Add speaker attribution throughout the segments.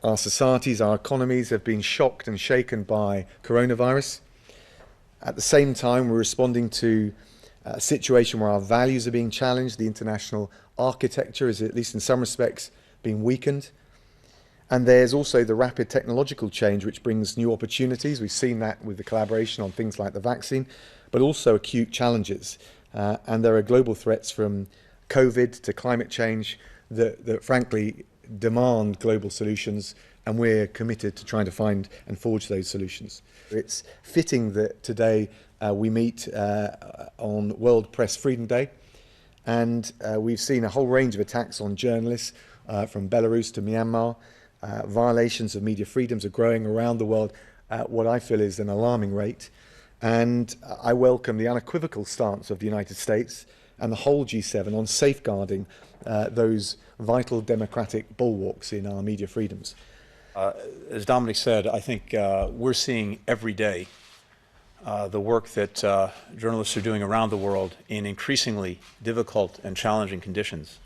Speaker 1: Our societies, our economies have been shocked and shaken by coronavirus. At the same time, we're responding to a situation where our values are being challenged. The international architecture is, at least in some respects, being weakened. And there's also the rapid technological change, which brings new opportunities. We've seen that with the collaboration on things like the vaccine, but also acute challenges. And there are global threats from COVID to climate change that frankly demand global solutions, and we're committed to trying to find and forge those solutions. It's fitting that today we meet on World Press Freedom Day, and we've seen a whole range of attacks on journalists from Belarus to Myanmar. Violations of media freedoms are growing around the world at what I feel is an alarming rate, and I welcome the unequivocal stance of the United States and the whole G7 on safeguarding those vital democratic bulwarks in our media freedoms.
Speaker 2: As Dominic said, I think we're seeing every day the work that journalists are doing around the world in increasingly difficult and challenging conditions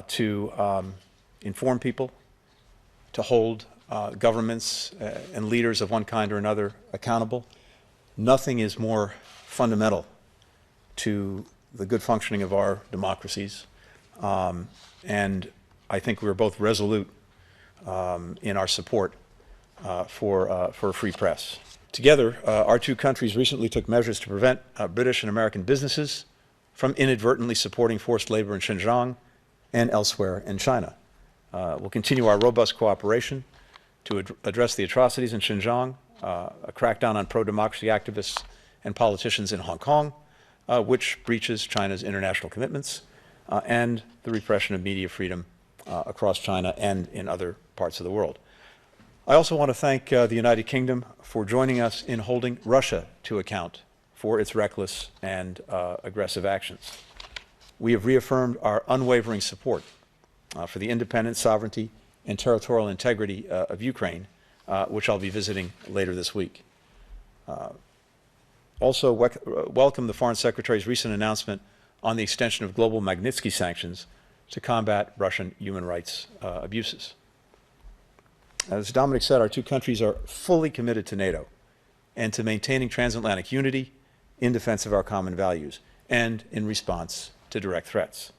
Speaker 2: to inform people, to hold governments and leaders of one kind or another accountable. Nothing is more fundamental to the good functioning of our democracies. And I think we're both resolute in our support for a free press. Together, our two countries recently took measures to prevent British and American businesses from inadvertently supporting forced labor in Xinjiang and elsewhere in China. We'll continue our robust cooperation to address the atrocities in Xinjiang, a crackdown on pro-democracy activists and politicians in Hong Kong, which breaches China's international commitments, and the repression of media freedom across China and in other parts of the world. I also want to thank the United Kingdom for joining us in holding Russia to account for its reckless and aggressive actions. We have reaffirmed our unwavering support for the independence, sovereignty, and territorial integrity of Ukraine, which I'll be visiting later this week. Also welcome the Foreign Secretary's recent announcement on the extension of global Magnitsky sanctions to combat Russian human rights abuses. As Dominic said, our two countries are fully committed to NATO and to maintaining transatlantic unity in defense of our common values and in response to direct threats.